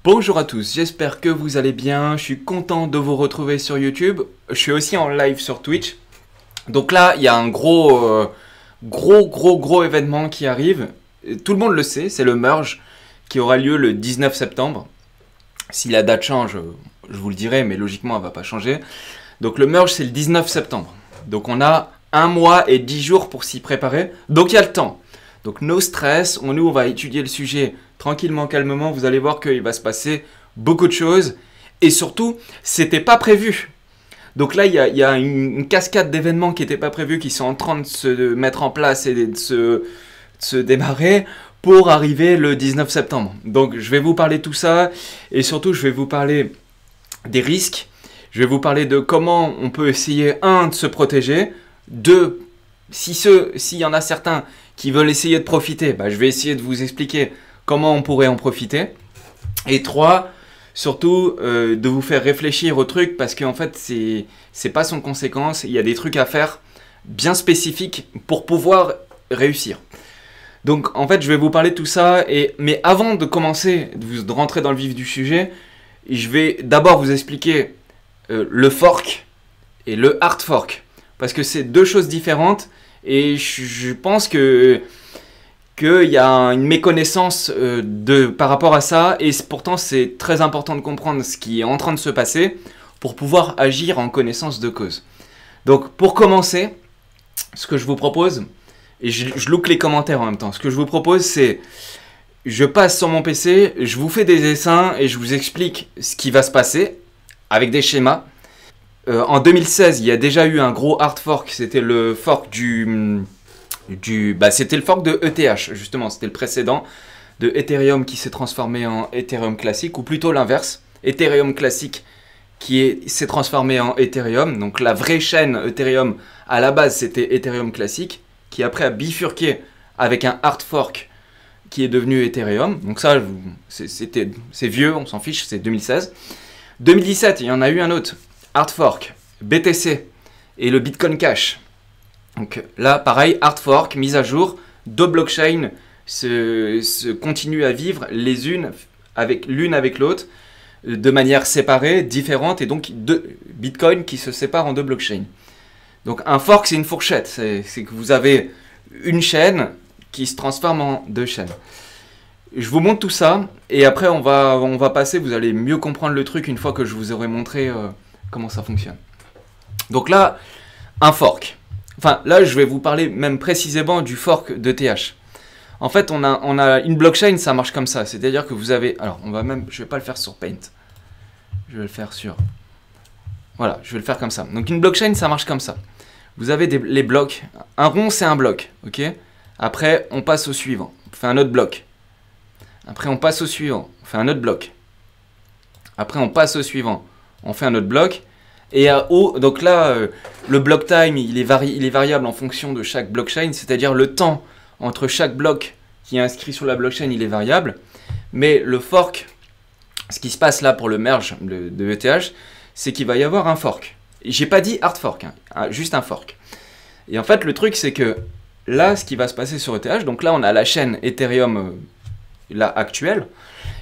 Bonjour à tous, j'espère que vous allez bien, je suis content de vous retrouver sur YouTube, je suis aussi en live sur Twitch. Donc là, il y a un gros événement qui arrive, tout le monde le sait, c'est le merge qui aura lieu le 19 septembre. Si la date change, je vous le dirai, mais logiquement elle va pas changer. Donc le merge c'est le 19 septembre, donc on a 1 mois et 10 jours pour s'y préparer, donc il y a le temps. Donc no stress, nous on va étudier le sujet tranquillement, calmement, vous allez voir qu'il va se passer beaucoup de choses. Et surtout, c'était pas prévu. Donc là, il y a une cascade d'événements qui n'étaient pas prévus, qui sont en train de se mettre en place et de se démarrer pour arriver le 19 septembre. Donc je vais vous parler de tout ça et surtout je vais vous parler des risques. Je vais vous parler de comment on peut essayer, de se protéger, s'il y en a certains qui veulent essayer de profiter, je vais essayer de vous expliquer comment on pourrait en profiter. Et 3, surtout de vous faire réfléchir au truc parce qu'en fait, c'est pas sans conséquence. Il y a des trucs à faire bien spécifiques pour pouvoir réussir. Donc en fait, je vais vous parler de tout ça. Mais avant de commencer, de rentrer dans le vif du sujet, je vais d'abord vous expliquer le fork et le hard fork. Parce que c'est deux choses différentes. Et je pense qu'il y a une méconnaissance par rapport à ça. Et pourtant, c'est très important de comprendre ce qui est en train de se passer pour pouvoir agir en connaissance de cause. Donc, pour commencer, ce que je vous propose, et je look les commentaires en même temps, ce que je vous propose, c'est je passe sur mon PC, je vous fais des dessins et je vous explique ce qui va se passer avec des schémas. En 2016, il y a déjà eu un gros hard fork, c'était le fork c'était le fork de ETH, justement, c'était le précédent de Ethereum qui s'est transformé en Ethereum classique, ou plutôt l'inverse, Ethereum classique qui s'est transformé en Ethereum, donc la vraie chaîne Ethereum, à la base c'était Ethereum classique, qui après a bifurqué avec un hard fork qui est devenu Ethereum, donc ça c'est vieux, on s'en fiche, c'est 2016. 2017, il y en a eu un autre, hard fork, BTC et le Bitcoin Cash. Donc là, pareil, hard fork, mise à jour, deux blockchains se continuent à vivre l'une avec l'autre de manière séparée, différente, et donc deux Bitcoin qui se séparent en deux blockchains. Donc un fork, c'est une fourchette, c'est que vous avez une chaîne qui se transforme en deux chaînes. Je vous montre tout ça, et après on va passer, vous allez mieux comprendre le truc une fois que je vous aurai montré comment ça fonctionne. Donc là, un fork. Enfin, là, je vais vous parler même précisément du fork d'ETH. En fait, on a une blockchain, ça marche comme ça. C'est-à-dire que vous avez... Alors, je vais pas le faire sur Paint. Je vais le faire sur... Voilà, je vais le faire comme ça. Donc, une blockchain, ça marche comme ça. Vous avez les blocs. Un rond, c'est un bloc, ok? Après, on passe au suivant. On fait un autre bloc. Après, on passe au suivant. On fait un autre bloc. Après, on passe au suivant. On fait un autre bloc. Et donc là, le block time, il est variable en fonction de chaque blockchain, c'est-à-dire le temps entre chaque bloc qui est inscrit sur la blockchain, il est variable. Mais le fork, ce qui se passe là pour le merge de ETH, c'est qu'il va y avoir un fork. J'ai pas dit hard fork, juste un fork. Et en fait, le truc, c'est que là, ce qui va se passer sur ETH, donc là, on a la chaîne Ethereum là, actuelle,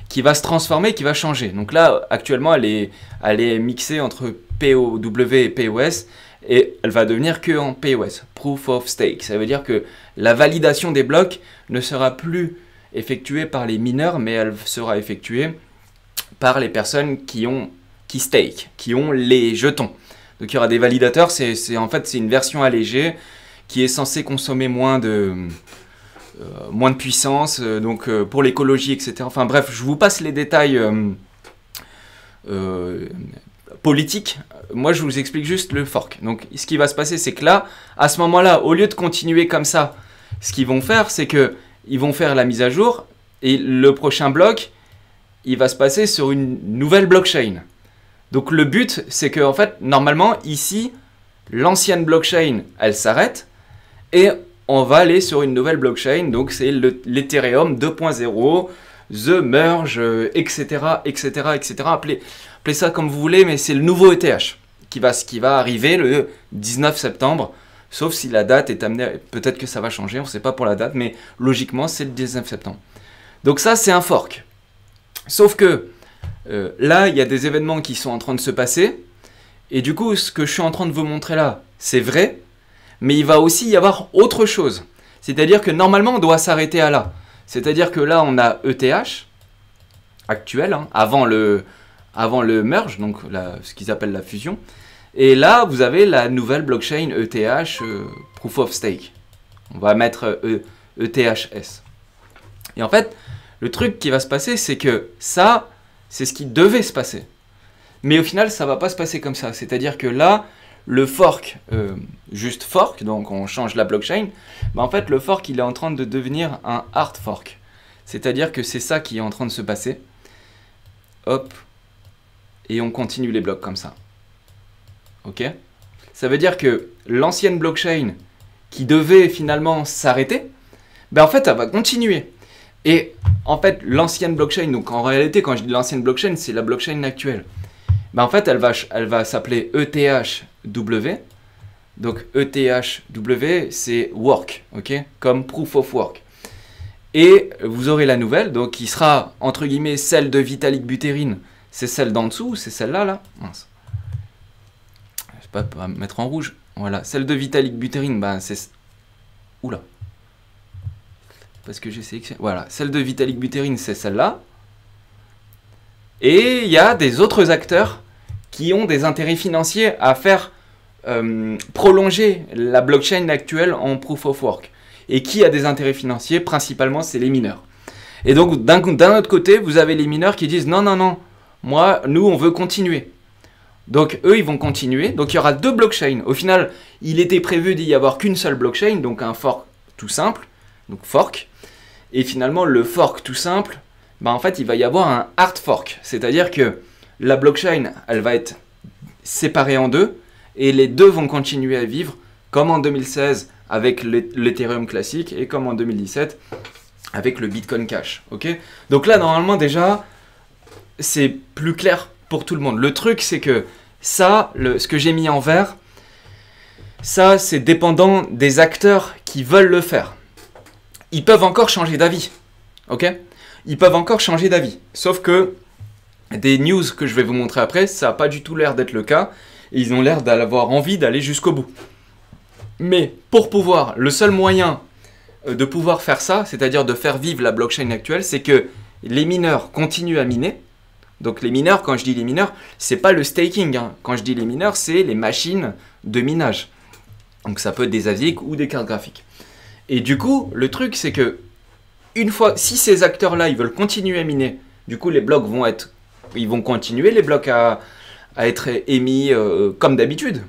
qui va se transformer, qui va changer. Donc là, actuellement, elle est mixée entre POW et POS, et elle va devenir que en POS, Proof of Stake. Ça veut dire que la validation des blocs ne sera plus effectuée par les mineurs, mais elle sera effectuée par les personnes qui stake, qui ont les jetons. Donc il y aura des validateurs, en fait c'est une version allégée qui est censée consommer moins de puissance, donc pour l'écologie, etc. Enfin bref, je vous passe les détails politiques. Moi, je vous explique juste le fork. Donc, ce qui va se passer, c'est que là, à ce moment-là, au lieu de continuer comme ça, ce qu'ils vont faire, c'est qu'ils vont faire la mise à jour et le prochain bloc, il va se passer sur une nouvelle blockchain. Donc, le but, c'est que, en fait, normalement, ici, l'ancienne blockchain, elle s'arrête et on va aller sur une nouvelle blockchain, donc c'est l'Ethereum 2.0, The Merge, etc., etc., etc. Appelez ça comme vous voulez, mais c'est le nouveau ETH qui va arriver le 19 septembre, sauf si la date est amenée, peut-être que ça va changer, on ne sait pas pour la date, mais logiquement, c'est le 19 septembre. Donc ça, c'est un fork. Sauf que là, il y a des événements qui sont en train de se passer. Et du coup, ce que je suis en train de vous montrer là, c'est vrai. Mais il va aussi y avoir autre chose. C'est-à-dire que normalement, on doit s'arrêter à là. C'est-à-dire que là, on a ETH actuel, hein, avant le merge, donc ce qu'ils appellent la fusion. Et là, vous avez la nouvelle blockchain ETH, Proof of Stake. On va mettre ETHS. Et en fait, le truc qui va se passer, c'est que ça, c'est ce qui devait se passer. Mais au final, ça ne va pas se passer comme ça. C'est-à-dire que là, le fork, juste fork, donc on change la blockchain, bah en fait, le fork, il est en train de devenir un hard fork. C'est-à-dire que c'est ça qui est en train de se passer. Hop. Et on continue les blocs comme ça. Ok? Ça veut dire que l'ancienne blockchain qui devait finalement s'arrêter, ben en fait, elle va continuer. Et en fait, l'ancienne blockchain, donc en réalité, quand je dis l'ancienne blockchain, c'est la blockchain actuelle. Ben en fait, elle va s'appeler ETHW. Donc ETHW, c'est work, ok? Comme proof of work. Et vous aurez la nouvelle, donc qui sera entre guillemets celle de Vitalik Buterin. C'est celle d'en dessous, c'est celle-là, là. Mince. Je sais pas mettre en rouge. Voilà, celle de Vitalik Buterin, ben c'est... Oula. Parce que j'ai sélectionné... Voilà, celle de Vitalik Buterin, c'est celle-là. Et il y a des autres acteurs qui ont des intérêts financiers à faire prolonger la blockchain actuelle en proof of work. Et qui a des intérêts financiers? Principalement, c'est les mineurs. Et donc, d'un autre côté, vous avez les mineurs qui disent non, non, non, nous, on veut continuer. Donc, eux, ils vont continuer. Donc, il y aura deux blockchains. Au final, il était prévu d'y avoir qu'une seule blockchain, donc un fork tout simple, donc fork. Et finalement, le fork tout simple, bah, en fait, il va y avoir un hard fork. C'est-à-dire que la blockchain, elle va être séparée en deux, et les deux vont continuer à vivre, comme en 2016, avec l'Ethereum classique, et comme en 2017, avec le Bitcoin Cash. Okay, donc là, normalement, déjà, c'est plus clair pour tout le monde. Le truc, c'est que ça, ce que j'ai mis en vert, ça, c'est dépendant des acteurs qui veulent le faire. Ils peuvent encore changer d'avis. Ok? Ils peuvent encore changer d'avis. Sauf que des news que je vais vous montrer après, ça n'a pas du tout l'air d'être le cas. Et ils ont l'air d'avoir envie d'aller jusqu'au bout. Mais pour pouvoir, le seul moyen de pouvoir faire ça, c'est-à-dire de faire vivre la blockchain actuelle, c'est que les mineurs continuent à miner. Donc les mineurs, quand je dis les mineurs, c'est pas le staking, hein. Quand je dis les mineurs, c'est les machines de minage. Donc ça peut être des ASIC ou des cartes graphiques. Et du coup, le truc, c'est que une fois, si ces acteurs-là, ils veulent continuer à miner, du coup, les blocs ils vont continuer les blocs à être émis comme d'habitude.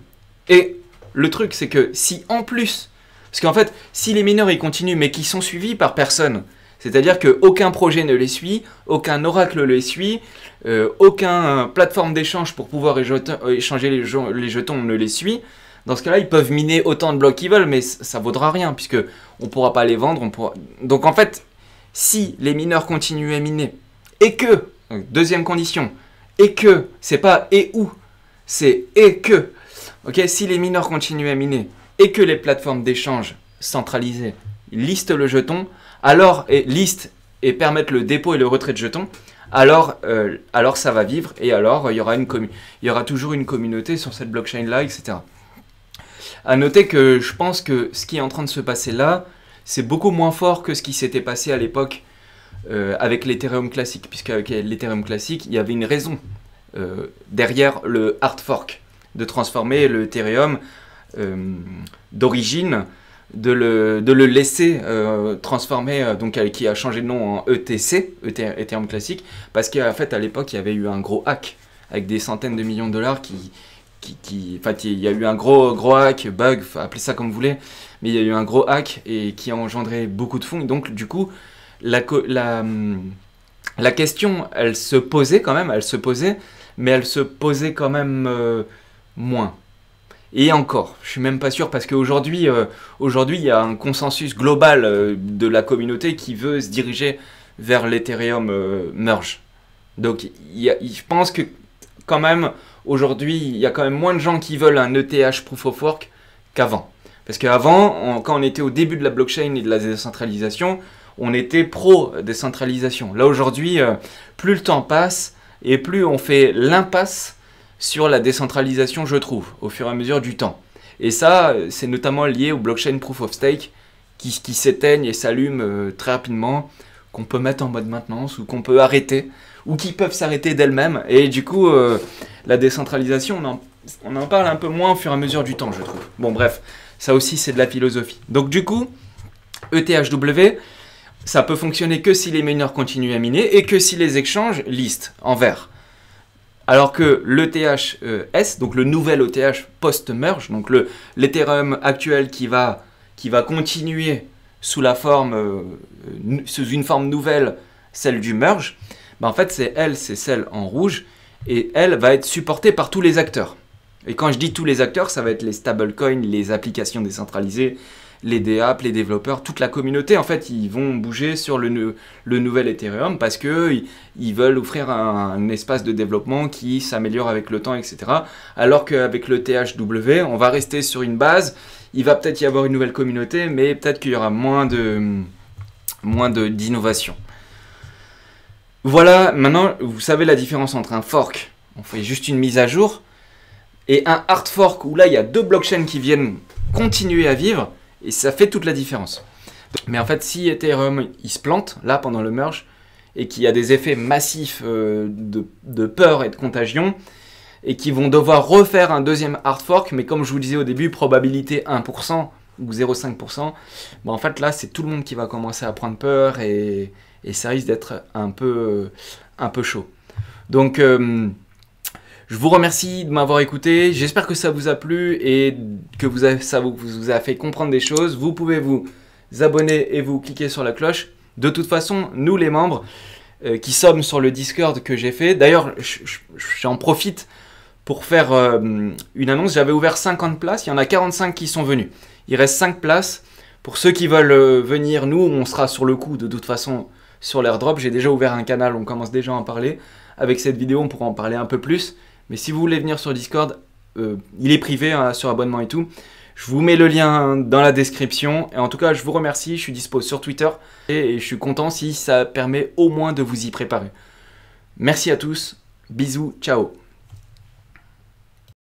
Et le truc, c'est que si en plus, parce qu'en fait, si les mineurs ils continuent, mais qu'ils sont suivis par personne, c'est-à-dire qu'aucun projet ne les suit, aucun oracle les suit, aucun plateforme d'échange pour pouvoir échanger les jetons ne les suit, dans ce cas-là, ils peuvent miner autant de blocs qu'ils veulent, mais ça ne vaudra rien, puisque on ne pourra pas les vendre. Donc en fait, si les mineurs continuent à miner, et que, deuxième condition, et que, c'est pas et ou, c'est et que, ok, si les mineurs continuent à miner, et que les plateformes d'échange centralisées listent le jeton, alors, listent et permettent le dépôt et le retrait de jetons, alors ça va vivre, et alors il y aura toujours une communauté sur cette blockchain-là, etc. À noter que je pense que ce qui est en train de se passer là, c'est beaucoup moins fort que ce qui s'était passé à l'époque avec l'Ethereum classique, puisqu'avec l'Ethereum classique, il y avait une raison derrière le hard fork, de transformer le Ethereum d'origine, de le laisser transformer, donc qui a changé de nom en ETC, Ethereum classique, parce qu'en fait à l'époque il y avait eu un gros hack avec des centaines de millions de dollars enfin, il y a eu un gros hack, bug, appelez ça comme vous voulez, mais il y a eu un gros hack et qui a engendré beaucoup de fonds. Et donc du coup, la question, elle se posait quand même, mais elle se posait quand même moins. Et encore, je suis même pas sûr parce qu'aujourd'hui, il y a un consensus global de la communauté qui veut se diriger vers l'Ethereum merge. Donc, je pense que quand même, aujourd'hui, il y a quand même moins de gens qui veulent un ETH Proof of Work qu'avant. Parce qu'avant, quand on était au début de la blockchain et de la décentralisation, on était pro-décentralisation. Là, aujourd'hui, plus le temps passe, et plus on fait l'impasse sur la décentralisation, je trouve, au fur et à mesure du temps. Et ça, c'est notamment lié au blockchain Proof of Stake qui s'éteignent et s'allument très rapidement, qu'on peut mettre en mode maintenance ou qu'on peut arrêter, ou qui peuvent s'arrêter d'elles-mêmes. Et du coup, la décentralisation, on en parle un peu moins au fur et à mesure du temps, je trouve. Bon, bref, ça aussi, c'est de la philosophie. Donc du coup, ETHW, ça peut fonctionner que si les mineurs continuent à miner et que si les exchanges listent en vert. Alors que l'ETHS, donc le nouvel ETH post-merge, donc l'Ethereum actuel qui va continuer sous une forme nouvelle, celle du merge, bah en fait c'est celle en rouge, et elle va être supportée par tous les acteurs. Et quand je dis tous les acteurs, ça va être les stablecoins, les applications décentralisées, les DApps, les développeurs, toute la communauté. En fait, ils vont bouger sur le nouvel Ethereum parce qu'ils veulent offrir un espace de développement qui s'améliore avec le temps, etc. Alors qu'avec le THW, on va rester sur une base. Il va peut-être y avoir une nouvelle communauté, mais peut-être qu'il y aura moins d'innovation. Voilà, maintenant, vous savez la différence entre un fork, on fait juste une mise à jour, et un hard fork, où là, il y a deux blockchains qui viennent continuer à vivre, et ça fait toute la différence. Mais en fait, si Ethereum, il se plante, là, pendant le merge, et qu'il y a des effets massifs de peur et de contagion, et qui vont devoir refaire un deuxième hard fork, mais comme je vous disais au début, probabilité 1% ou 0,5%, bah en fait, là, c'est tout le monde qui va commencer à prendre peur, et ça risque d'être un peu chaud. Donc, je vous remercie de m'avoir écouté. J'espère que ça vous a plu et que ça vous a fait comprendre des choses. Vous pouvez vous abonner et vous cliquer sur la cloche. De toute façon, nous les membres qui sommes sur le Discord que j'ai fait, d'ailleurs, j'en profite pour faire une annonce. J'avais ouvert 50 places, il y en a 45 qui sont venus. Il reste 5 places. Pour ceux qui veulent venir, nous, on sera sur le coup de toute façon sur l'airdrop. J'ai déjà ouvert un canal, on commence déjà à en parler. Avec cette vidéo, on pourra en parler un peu plus. Mais si vous voulez venir sur Discord, il est privé hein, sur abonnement et tout. Je vous mets le lien dans la description. Et en tout cas, je vous remercie. Je suis dispo sur Twitter. Et je suis content si ça permet au moins de vous y préparer. Merci à tous. Bisous. Ciao.